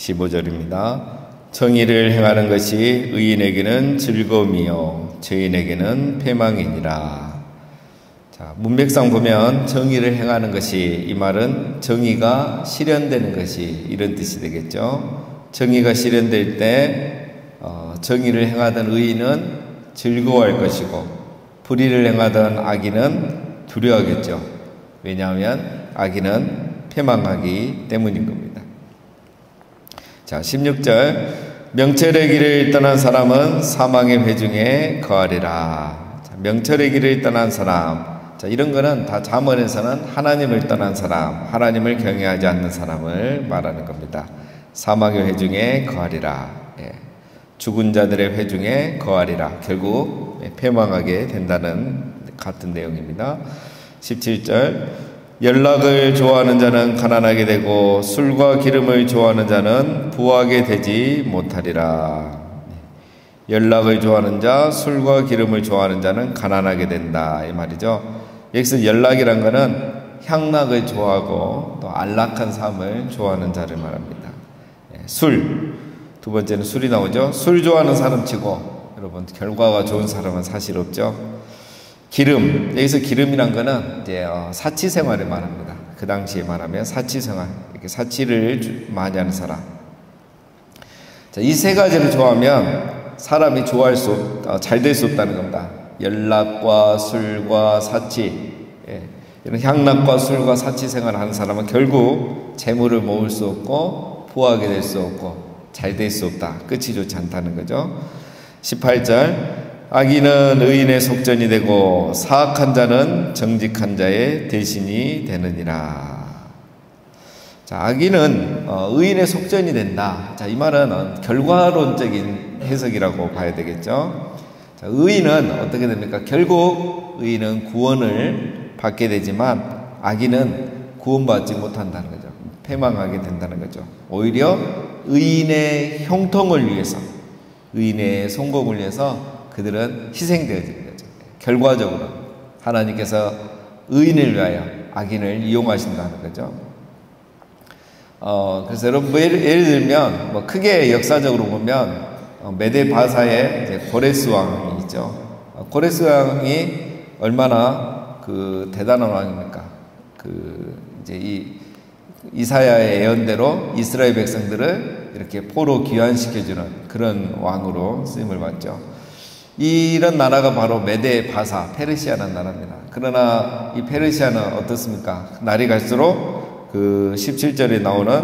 15절입니다. 정의를 행하는 것이 의인에게는 즐거움이요 죄인에게는 패망이니라. 자, 문맥상 보면 정의를 행하는 것이, 이 말은 정의가 실현되는 것이, 이런 뜻이 되겠죠. 정의가 실현될 때 정의를 행하던 의인은 즐거워할 것이고, 불의를 행하던 악인은 두려워하겠죠. 왜냐하면 악인은 패망하기 때문인 겁니다. 자, 16절. 명철의 길을 떠난 사람은 사망의 회중에 거하리라. 자, 명철의 길을 떠난 사람. 자, 이런 거는 다 잠언에서는 하나님을 떠난 사람, 하나님을 경외하지 않는 사람을 말하는 겁니다. 사망의 회중에 거하리라. 예. 죽은 자들의 회중에 거하리라. 결국 패망하게 된다는 같은 내용입니다. 17절. 연락을 좋아하는 자는 가난하게 되고 술과 기름을 좋아하는 자는 부하게 되지 못하리라. 연락을 좋아하는 자, 술과 기름을 좋아하는 자는 가난하게 된다, 이 말이죠. 여기서 연락이란 것은 향락을 좋아하고 또 안락한 삶을 좋아하는 자를 말합니다. 술, 두 번째는 술이 나오죠. 술 좋아하는 사람 치고 여러분 결과가 좋은 사람은 사실 없죠. 기름, 여기서 기름이란 거는 이제 사치 생활을 말합니다. 그 당시에 말하면 사치 생활, 이렇게 사치를 많이 하는 사람. 자, 이 세 가지를 좋아하면 사람이 잘 될 수 없다는 겁니다. 연락과 술과 사치, 이런 향락과 술과 사치 생활을 하는 사람은 결국 재물을 모을 수 없고 부하게 될 수 없고 잘 될 수 없다. 끝이 좋지 않다는 거죠. 18절. 악인은 의인의 속전이 되고 사악한 자는 정직한 자의 대신이 되느니라. 자, 악인은 의인의 속전이 된다. 자, 이 말은 결과론적인 해석이라고 봐야 되겠죠. 자, 의인은 어떻게 됩니까? 결국 의인은 구원을 받게 되지만 악인은 구원받지 못한다는 거죠. 패망하게 된다는 거죠. 오히려 의인의 형통을 위해서, 의인의 성공을 위해서 그들은 희생되어지는 거죠. 결과적으로 하나님께서 의인을 위하여 악인을 이용하신다는 거죠. 그래서 여러분 예를 들면 크게 역사적으로 보면 메데 바사의 이제 고레스 왕이 있죠. 고레스 왕이 얼마나 대단한 왕입니까? 이제 이사야의 예언대로 이스라엘 백성들을 이렇게 포로 귀환시켜주는 그런 왕으로 쓰임을 받죠. 이런 나라가 바로 메데 바사, 페르시아라는 나라입니다. 그러나 이 페르시아는 어떻습니까? 날이 갈수록 17절에 나오는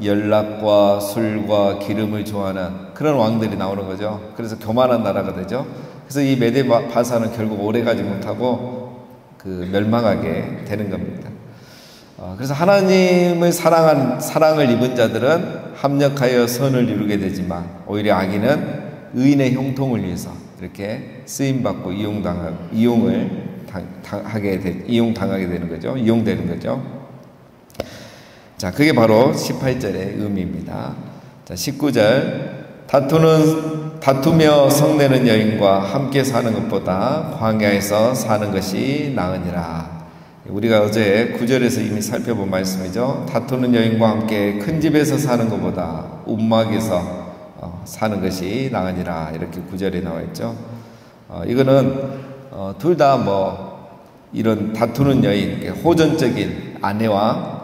연락과 술과 기름을 좋아하는 그런 왕들이 나오는 거죠. 그래서 교만한 나라가 되죠. 그래서 이 메데 바사는 결국 오래가지 못하고 멸망하게 되는 겁니다. 그래서 하나님을 사랑을 입은 자들은 합력하여 선을 이루게 되지만 오히려 악인은 의인의 형통을 위해서 이렇게 쓰임받고 이용당하게 되는 거죠. 이용되는 거죠. 자, 그게 바로 18절의 의미입니다. 자, 19절. 다투며 성내는 여인과 함께 사는 것보다 광야에서 사는 것이 나으니라. 우리가 어제 9절에서 이미 살펴본 말씀이죠. 다투는 여인과 함께 큰 집에서 사는 것보다 움막에서 사는 것이 나으니라. 이렇게 9절에 나와 있죠. 이거는 둘 다 이런 다투는 여인, 호전적인 아내와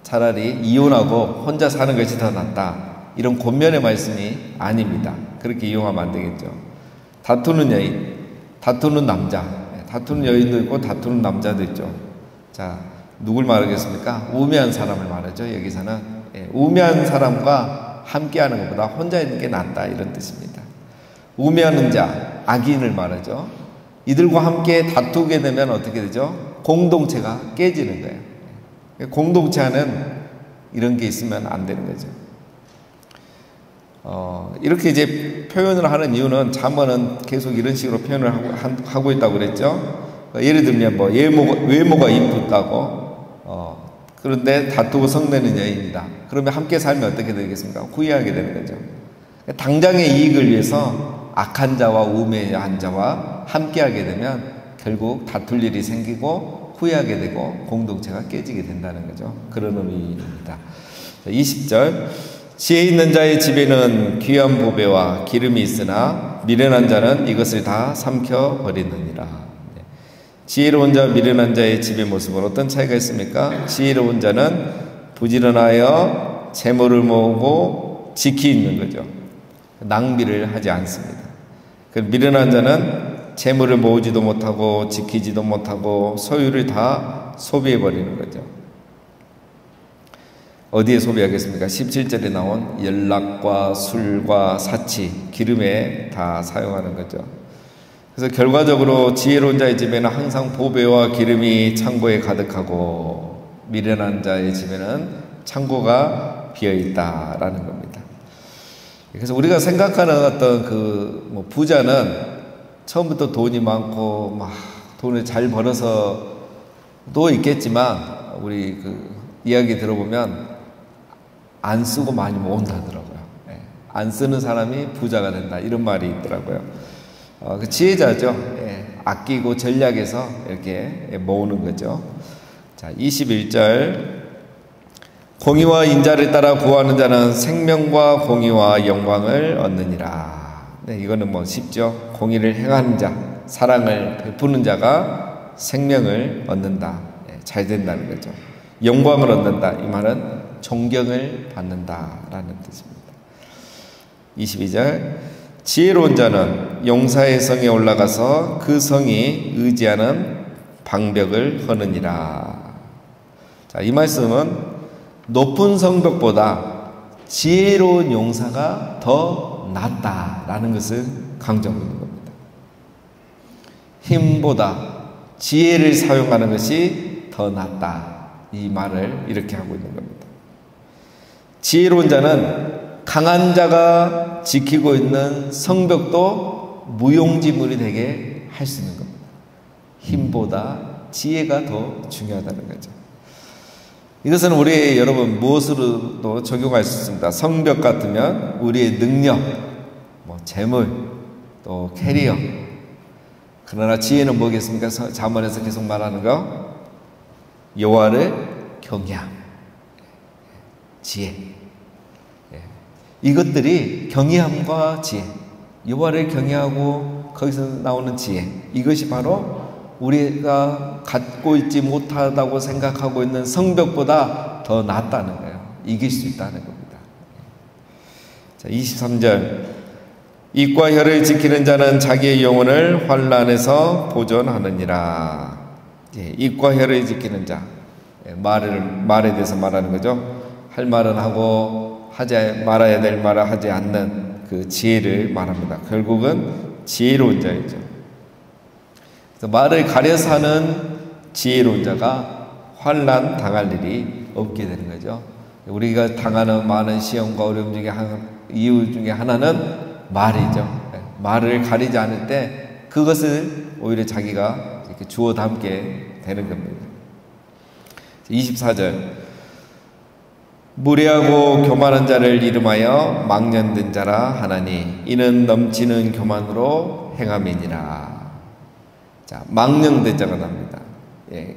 차라리 이혼하고 혼자 사는 것이 더 낫다, 이런 권면의 말씀이 아닙니다. 그렇게 이용하면 안 되겠죠. 다투는 여인, 다투는 남자, 다투는 여인도 있고 다투는 남자도 있죠. 자, 누굴 말하겠습니까? 우매한 사람을 말하죠. 여기서는 우매한 사람과 함께하는 것보다 혼자 있는 게 낫다, 이런 뜻입니다. 우매하는 자, 악인을 말하죠. 이들과 함께 다투게 되면 어떻게 되죠? 공동체가 깨지는 거예요. 공동체 안에는 이런 게 있으면 안 되는 거죠. 이렇게 이제 표현을 하는 이유는 잠언은 계속 이런 식으로 표현을 하고 있다고 그랬죠. 예를 들면 외모가 이쁘다고, 그런데 다투고 성내는 여인이다. 그러면 함께 살면 어떻게 되겠습니까? 후회하게 되는 거죠. 당장의 이익을 위해서 악한 자와 우매한 자와 함께하게 되면 결국 다툴 일이 생기고 후회하게 되고 공동체가 깨지게 된다는 거죠. 그런 의미입니다. 20절. 지혜 있는 자의 집에는 귀한 보배와 기름이 있으나 미련한 자는 이것을 다 삼켜버리느니라. 지혜로운 자, 미련한 자의 집의 모습은 어떤 차이가 있습니까? 지혜로운 자는 부지런하여 재물을 모으고 지키는 거죠. 낭비를 하지 않습니다. 미련한 자는 재물을 모으지도 못하고 지키지도 못하고 소유를 다 소비해버리는 거죠. 어디에 소비하겠습니까? 17절에 나온 연락과 술과 사치, 기름에 다 사용하는 거죠. 그래서 결과적으로 지혜로운 자의 집에는 항상 보배와 기름이 창고에 가득하고 미련한 자의 집에는 창고가 비어있다라는 겁니다. 그래서 우리가 생각하는 어떤 부자는 처음부터 돈이 많고 막 돈을 잘 벌어서도 있겠지만 우리 이야기 들어보면 안 쓰고 많이 모은다더라고요. 안 쓰는 사람이 부자가 된다 이런 말이 있더라고요. 지혜자죠. 아끼고 전략해서 이렇게 모으는 거죠. 자, 21절. 공의와 인자를 따라 구하는 자는 생명과 공의와 영광을 얻느니라. 네, 이거는 쉽죠. 공의를 행하는 자, 사랑을 베푸는 자가 생명을 얻는다. 잘 된다는 거죠. 영광을 얻는다. 이 말은 존경을 받는다라는 뜻입니다. 22절. 지혜로운 자는 용사의 성에 올라가서 그 성이 의지하는 방벽을 허느니라. 자, 이 말씀은 높은 성벽보다 지혜로운 용사가 더 낫다라는 것을 강조하고 있는 겁니다. 힘보다 지혜를 사용하는 것이 더 낫다. 이 말을 이렇게 하고 있는 겁니다. 지혜로운 자는 강한 자가 지키고 있는 성벽도 무용지물이 되게 할 수 있는 겁니다. 힘보다 지혜가 더 중요하다는 거죠. 이것은 우리 여러분 무엇으로도 적용할 수 있습니다. 성벽 같으면 우리의 능력, 재물, 또 캐리어. 그러나 지혜는 뭐겠습니까? 잠언에서 계속 말하는 거. 여호와를 경외함. 지혜. 이것들이 경외함과 지혜. 여호와를 경외하고 거기서 나오는 지혜. 이것이 바로 우리가 갖고 있지 못하다고 생각하고 있는 성벽보다 더 낫다는 거예요. 이길 수 있다는 겁니다. 자, 23절. 입과 혀를 지키는 자는 자기의 영혼을 환난에서 보존하느니라. 입과 혀를 지키는 자. 말에 대해서 말하는 거죠. 할 말은 하고 하지 말아야 될 말을 하지 않는 그 지혜를 말합니다. 결국은 지혜로운 자이죠. 그래서 말을 가려서 하는 지혜로운 자가 환난 당할 일이 없게 되는 거죠. 우리가 당하는 많은 시험과 어려움 중에 이유 중에 하나는 말이죠. 말을 가리지 않을 때 그것을 오히려 자기가 이렇게 주워 담게 되는 겁니다. 24절. 무례하고 교만한 자를 이름하여 망령된 자라 하나니 이는 넘치는 교만으로 행함이니라. 자, 망령된 자가 납니다.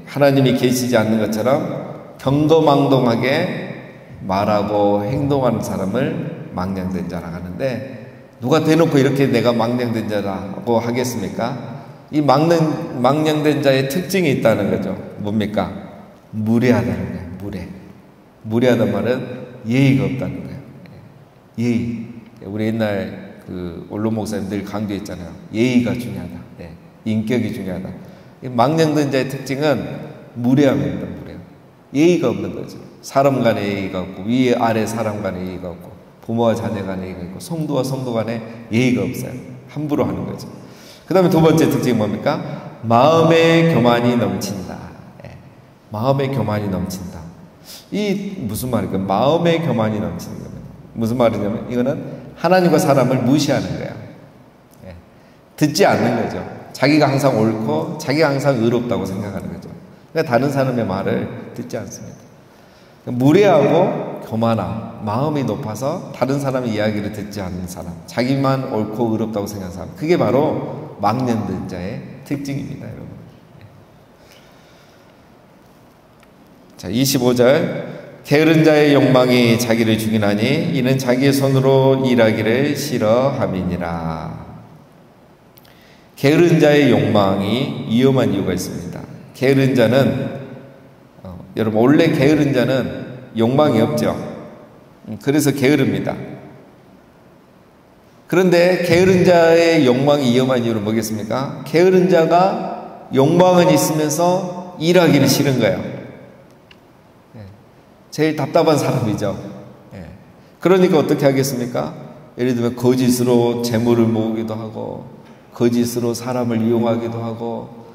하나님이 계시지 않는 것처럼 경거망동하게 말하고 행동하는 사람을 망령된 자라고 하는데 누가 대놓고 이렇게 내가 망령된 자라고 하겠습니까? 이 망령된 자의 특징이 있다는 거죠. 뭡니까? 무례하다는 거예요. 무례하단 말은 예의가 없다는 거예요. 예의. 우리 옛날 원로 목사님 늘 강조했잖아요. 예의가 중요하다. 인격이 중요하다. 망령된 자의 특징은 무례함입니다. 예의가 없는 거죠. 사람 간의 예의가 없고 위에 아래 사람 간의 예의가 없고 부모와 자녀 간의 예의가 있고 성도와 성도 간의 예의가 없어요. 함부로 하는 거죠. 그 다음에 두 번째 특징이 뭡니까? 마음의 교만이 넘친다. 마음의 교만이 넘친다. 이 무슨 말일까요? 마음의 교만이 넘치는 겁니다. 무슨 말이냐면 이거는 하나님과 사람을 무시하는 거예요. 듣지 않는 거죠. 자기가 항상 옳고 자기가 항상 의롭다고 생각하는 거죠. 그러니까 다른 사람의 말을 듣지 않습니다. 무례하고 교만함, 마음이 높아서 다른 사람의 이야기를 듣지 않는 사람, 자기만 옳고 의롭다고 생각하는 사람, 그게 바로 망령된 자의 특징입니다, 여러분. 자, 25절. 게으른 자의 욕망이 자기를 죽이나니 이는 자기의 손으로 일하기를 싫어함이니라. 게으른 자의 욕망이 위험한 이유가 있습니다. 게으른 자는 여러분 원래 게으른 자는 욕망이 없죠. 그래서 게으릅니다. 그런데 게으른 자의 욕망이 위험한 이유는 뭐겠습니까? 게으른 자가 욕망은 있으면서 일하기는 싫은 거예요. 제일 답답한 사람이죠. 그러니까 어떻게 하겠습니까? 예를 들면 거짓으로 재물을 모으기도 하고 거짓으로 사람을 이용하기도 하고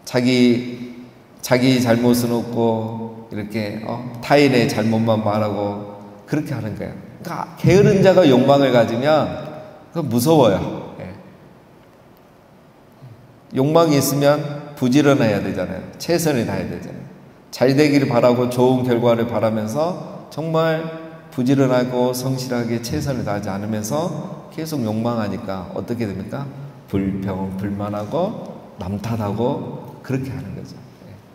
자기 잘못은 없고 이렇게 타인의 잘못만 말하고 그렇게 하는 거예요. 그러니까 게으른 자가 욕망을 가지면 그건 무서워요. 욕망이 있으면 부지런해야 되잖아요. 최선을 다해야 되잖아요. 잘 되기를 바라고 좋은 결과를 바라면서 정말 부지런하고 성실하게 최선을 다하지 않으면서 계속 욕망하니까 어떻게 됩니까? 불만하고 남 탓하고 그렇게 하는 거죠.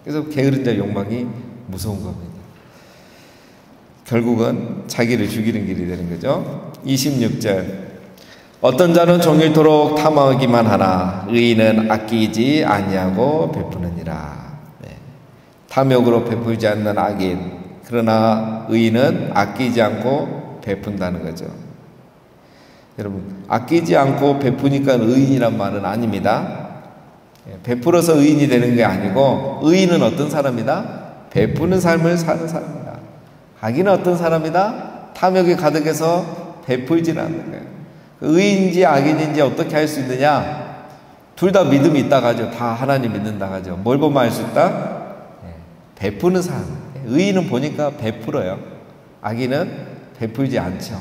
그래서 게으른 자의 욕망이 무서운 겁니다. 결국은 자기를 죽이는 길이 되는 거죠. 26절 어떤 자는 종일토록 탐하기만 하나 의인은 아끼지 아니하고 베푸느니라. 탐욕으로 베풀지 않는 악인 그러나 의인은 아끼지 않고 베푼다는 거죠. 여러분 아끼지 않고 베푸니까 의인이란 말은 아닙니다. 베풀어서 의인이 되는 게 아니고 의인은 어떤 사람이다? 베푸는 삶을 사는 사람이다. 악인은 어떤 사람이다? 탐욕이 가득해서 베풀지는 않는 거예요. 의인인지 악인인지 어떻게 할 수 있느냐? 둘 다 믿음이 있다 가죠. 다 하나님 믿는다 가죠. 뭘 보면 알 수 있다? 베푸는 사람. 의인은 보니까 베풀어요. 악인은 베풀지 않죠.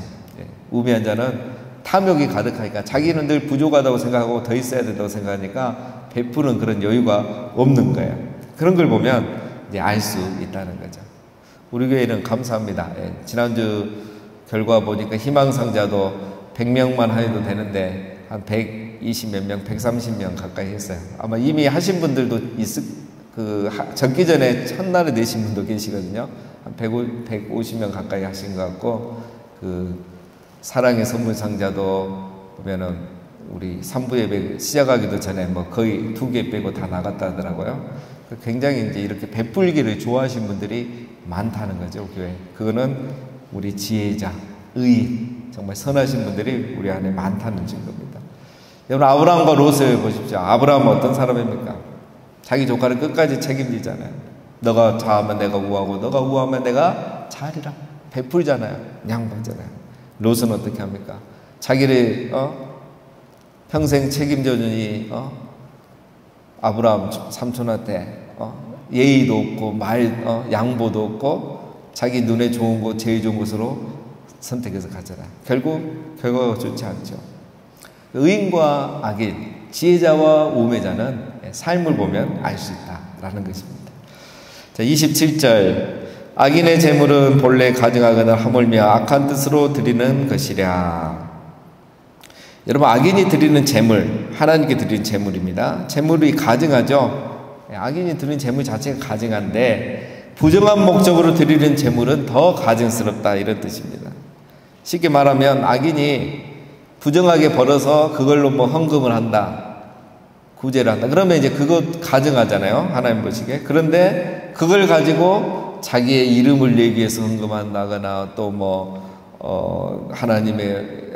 우매한 자는 탐욕이 가득하니까 자기는 늘 부족하다고 생각하고 더 있어야 된다고 생각하니까 베푸는 그런 여유가 없는 거예요. 그런 걸 보면 이제 알 수 있다는 거죠. 우리 교회는 감사합니다. 지난주 결과 보니까 희망상자도 100명만 해도 되는데 한 120몇 명, 130명 가까이 했어요. 아마 이미 하신 분들도 적기 전에 첫날에 내신 분도 계시거든요. 한 150명 가까이 하신 것 같고, 사랑의 선물 상자도 보면은 우리 3부 예배 시작하기도 전에 뭐 거의 2개 빼고 다 나갔다 하더라고요. 굉장히 이제 이렇게 베풀기를 좋아하신 분들이 많다는 거죠, 교회. 그거는 우리 지혜자, 의인, 정말 선하신 분들이 우리 안에 많다는 증거입니다. 여러분, 아브라함과 롯을 보십시오. 아브라함은 어떤 사람입니까? 자기 조카를 끝까지 책임지잖아요. 너가 좌하면 내가 우하고 너가 우하면 내가 좌하리라. 베풀잖아요. 양보잖아요. 롯은 어떻게 합니까? 자기를 평생 책임져주니 아브라함 삼촌한테 예의도 없고 양보도 없고 자기 눈에 좋은 곳 제일 좋은 곳으로 선택해서 가잖아요. 결국 결과가 좋지 않죠. 의인과 악인, 지혜자와 우매자는 삶을 보면 알 수 있다라는 것입니다. 자, 27절 악인의 재물은 본래 가증하거나 하물며 악한 뜻으로 드리는 것이랴. 여러분, 악인이 드리는 재물, 하나님께 드리는 재물입니다. 재물이 가증하죠. 악인이 드리는 재물 자체가 가증한데 부정한 목적으로 드리는 재물은 더 가증스럽다, 이런 뜻입니다. 쉽게 말하면 악인이 부정하게 벌어서 그걸로 뭐 헌금을 한다, 구제를 한다. 그러면 이제 그거 가증하잖아요, 하나님 보시기에. 그런데 그걸 가지고 자기의 이름을 내기 위해서 헌금한다거나 또 하나님의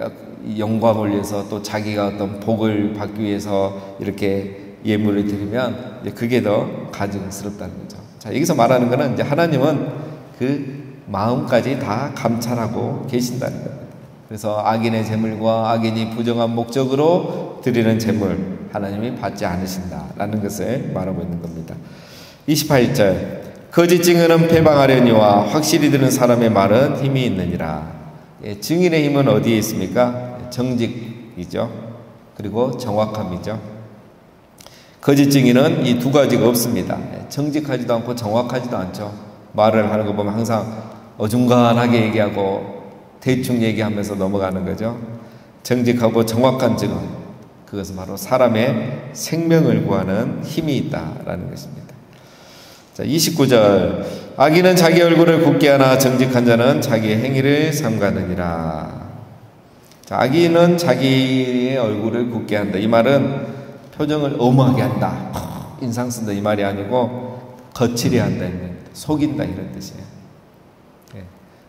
영광을 위해서 또 자기가 어떤 복을 받기 위해서 이렇게 예물을 드리면 이제 그게 더 가증스럽다는 거죠. 자, 여기서 말하는 거는 이제 하나님은 그 마음까지 다 감찰하고 계신다는 겁니다. 그래서 악인의 재물과 악인이 부정한 목적으로 드리는 재물 하나님이 받지 않으신다라는 것을 말하고 있는 겁니다. 28절 거짓 증언은 패방하려니와 확실히 드는 사람의 말은 힘이 있느니라. 증인의 힘은 어디에 있습니까? 정직이죠. 그리고 정확함이죠. 거짓 증인은 이 두 가지가 없습니다. 정직하지도 않고 정확하지도 않죠. 말을 하는 거 보면 항상 어중간하게 얘기하고 대충 얘기하면서 넘어가는 거죠. 정직하고 정확한 증언, 그것은 바로 사람의 생명을 구하는 힘이 있다라는 것입니다. 자, 자, 29절. 악인은 자기 얼굴을 굳게 하나 정직한 자는 자기의 행위를 삼가느니라. 자, 악인은 자기의 얼굴을 굳게 한다. 이 말은 표정을 엄하게 한다, 인상 쓴다, 이 말이 아니고 거칠게 한다, 속인다, 이런 뜻이에요. 예.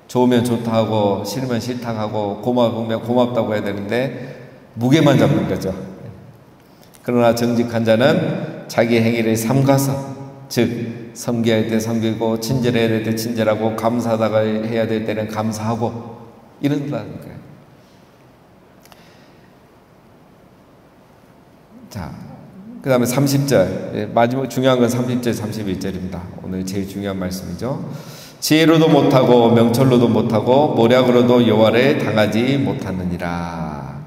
좋으면 좋다 하고 싫으면 싫다 하고 고마우면 고맙다고 해야 되는데 무게만 잡는 거죠. 그러나 정직한 자는 자기 행위를 삼가서, 즉 섬겨야 할 때 섬기고 친절해야 될 때 친절하고 감사하다가 해야 될 때는 감사하고 이런다는 거예요. 자, 그 다음에 30절. 마지막 중요한 건 30절, 31절입니다. 오늘 제일 중요한 말씀이죠. 지혜로도 못하고 명철로도 못하고 모략으로도 여호와를 당하지 못하느니라.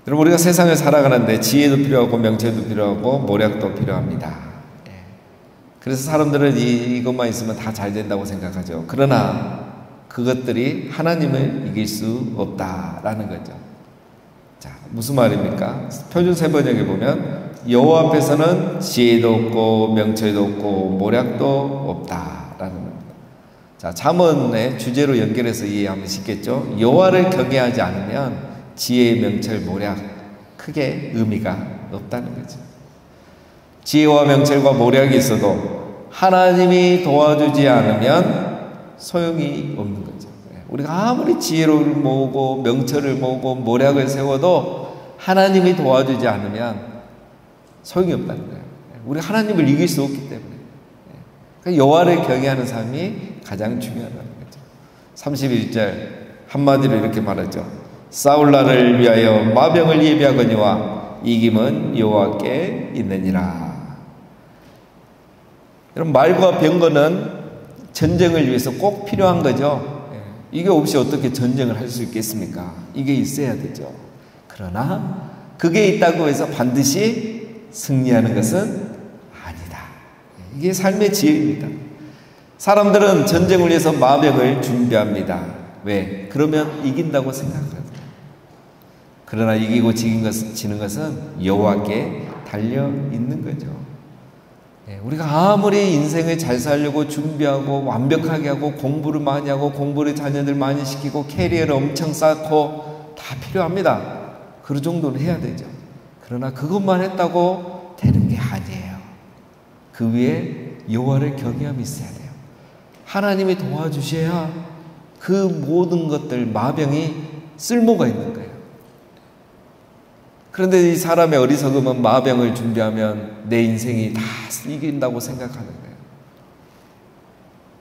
여러분, 우리가 세상을 살아가는데 지혜도 필요하고 명철도 필요하고 모략도 필요합니다. 그래서 사람들은 이것만 있으면 다 잘 된다고 생각하죠. 그러나 그것들이 하나님을 이길 수 없다라는 거죠. 자, 무슨 말입니까? 표준 세번역에 보면 여호와 앞에서는 지혜도 없고 명철도 없고 모략도 없다라는 겁니다. 자, 잠언의 주제로 연결해서 이해하면 쉽겠죠. 여호와를 경외하지 않으면 지혜, 명철, 모략 크게 의미가 없다는 거죠. 지혜와 명철과 모략이 있어도 하나님이 도와주지 않으면 소용이 없는 거죠. 우리가 아무리 지혜를 모으고 명철을 모으고 모략을 세워도 하나님이 도와주지 않으면 소용이 없다는 거예요. 우리가 하나님을 이길 수 없기 때문에. 그러니까 여호와를 경외하는 삶이 가장 중요하다는 거죠. 31절 한마디로 이렇게 말하죠. 싸울 날을 위하여 마병을 예비하거니와 이김은 여호와께 있느니라. 여러분, 말과 병거는 전쟁을 위해서 꼭 필요한 거죠. 이게 없이 어떻게 전쟁을 할 수 있겠습니까? 이게 있어야 되죠. 그러나 그게 있다고 해서 반드시 승리하는 것은 아니다. 이게 삶의 지혜입니다. 사람들은 전쟁을 위해서 마병을 준비합니다. 왜? 그러면 이긴다고 생각하거든요. 그러나 이기고 지는 것은 여호와께 달려 있는 거죠. 우리가 아무리 인생을 잘 살려고 준비하고 완벽하게 하고 공부를 많이 하고 공부를 자녀들 많이 시키고 캐리어를 엄청 쌓고 다 필요합니다. 그 정도는 해야 되죠. 그러나 그것만 했다고 되는 게 아니에요. 그 위에 여호와를 경외함이 있어야 돼요. 하나님이 도와주셔야 그 모든 것들, 마병이 쓸모가 있는 거예요. 그런데 이 사람의 어리석음은 마병을 준비하면 내 인생이 다 이긴다고 생각하는 거예요.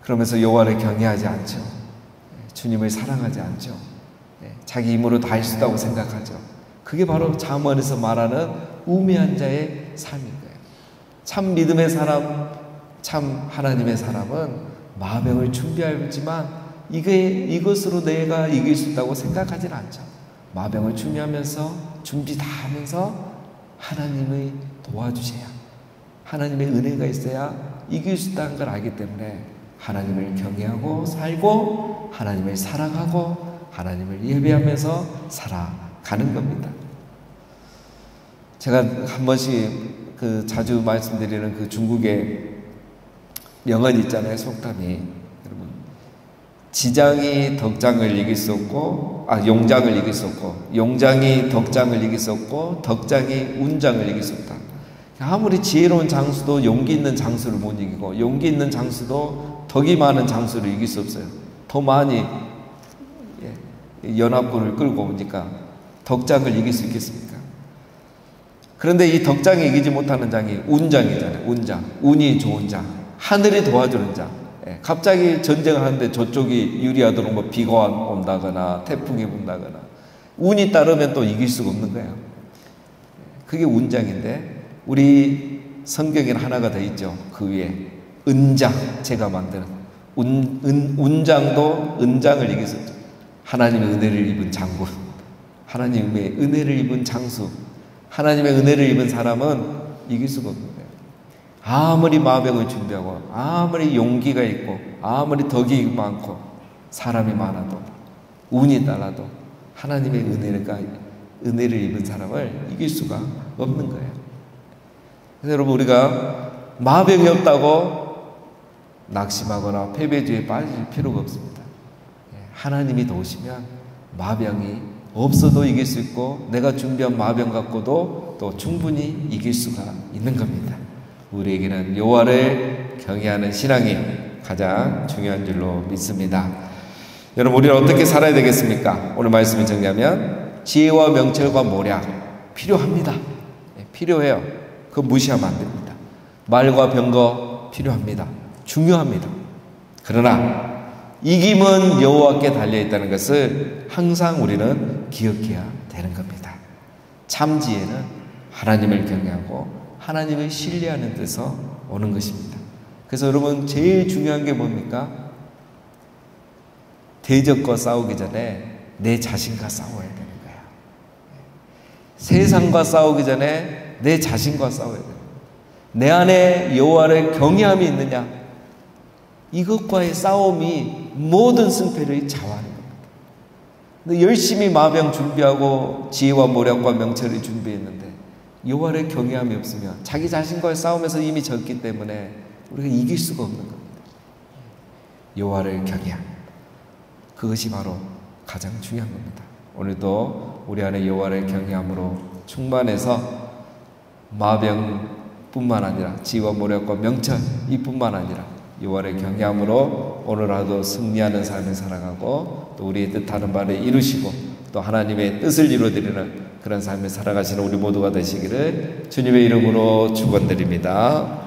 그러면서 여호와를 경외하지 않죠. 주님을 사랑하지 않죠. 자기 힘으로 다 할 수 있다고 생각하죠. 그게 바로 잠언에서 말하는 우매한 자의 삶인 거예요. 참 믿음의 사람, 참 하나님의 사람은 마병을 준비하지만 이것으로 내가 이길 수 있다고 생각하지는 않죠. 마병을 준비하면서 준비 다 하면서 하나님의 도와주셔야, 하나님의 은혜가 있어야 이길 수 있다는 걸 알기 때문에 하나님을 경외하고 살고 하나님을 사랑하고 하나님을 예배하면서 살아가는 겁니다. 제가 한 번씩 자주 말씀드리는 그 중국의 명언이 있잖아요. 속담이. 여러분, 지장이 덕장을 이길 수 없고, 용장을 이길 수 없고, 용장이 덕장을 이길 수 없고, 덕장이 운장을 이길 수 없다. 아무리 지혜로운 장수도 용기 있는 장수를 못 이기고, 용기 있는 장수도 덕이 많은 장수를 이길 수 없어요. 더 많이 연합군을 끌고 오니까 덕장을 이길 수 있겠습니까? 그런데 이 덕장이 이기지 못하는 장이 운장이잖아요. 운장, 운이 좋은 장, 하늘이 도와주는 장. 갑자기 전쟁을 하는데 저쪽이 유리하도록 뭐 비가 온다거나 태풍이 분다거나 운이 따르면 또 이길 수가 없는 거예요. 그게 운장인데 우리 성경에는 하나가 더 있죠. 그 위에 은장, 제가 만드는 운장도 은장을 이길 수 없죠. 하나님의 은혜를 입은 장군, 하나님의 은혜를 입은 장수, 하나님의 은혜를 입은 사람은 이길 수가 없는 거예요. 아무리 마병을 준비하고 아무리 용기가 있고 아무리 덕이 많고 사람이 많아도 운이 따라도 하나님의 은혜를 입은 사람을 이길 수가 없는 거예요. 그래서 여러분, 우리가 마병이 없다고 낙심하거나 패배주의에 빠질 필요가 없습니다. 하나님이 도우시면 마병이 없어도 이길 수 있고 내가 준비한 마병 갖고도 또 충분히 이길 수가 있는 겁니다. 우리에게는 여호와를 경외하는 신앙이 가장 중요한 줄로 믿습니다. 여러분, 우리는 어떻게 살아야 되겠습니까? 오늘 말씀을 정리하면 지혜와 명철과 모략 필요합니다. 필요해요. 그거 무시하면 안 됩니다. 말과 병거 필요합니다. 중요합니다. 그러나 이김은 여호와께 달려있다는 것을 항상 우리는 기억해야 되는 겁니다. 참 지혜는 하나님을 경외하고 하나님을 신뢰하는 데서 오는 것입니다. 그래서 여러분, 제일 중요한 게 뭡니까? 대적과 싸우기 전에 내 자신과 싸워야 되는 거야. 세상과 싸우기 전에 내 자신과 싸워야 돼요. 내 안에 여호와를 경외함이 있느냐? 이것과의 싸움이 모든 승패를 좌우하는 겁니다. 근데 열심히 마병 준비하고 지혜와 모략과 명철을 준비했는데 여호와를 경외함이 없으면 자기 자신과의 싸움에서 이미 졌기 때문에 우리가 이길 수가 없는 겁니다. 여호와를 경외함, 그것이 바로 가장 중요한 겁니다. 오늘도 우리 안에 여호와를 경외함으로 충만해서 마병뿐만 아니라 지혜와 모략과 명철 이뿐만 아니라 여호와를 경외함으로 오늘 하루도 승리하는 삶을 살아가고 또 우리의 뜻하는 바를 이루시고 또 하나님의 뜻을 이루어드리는 그런 삶을 살아가시는 우리 모두가 되시기를 주님의 이름으로 축원드립니다.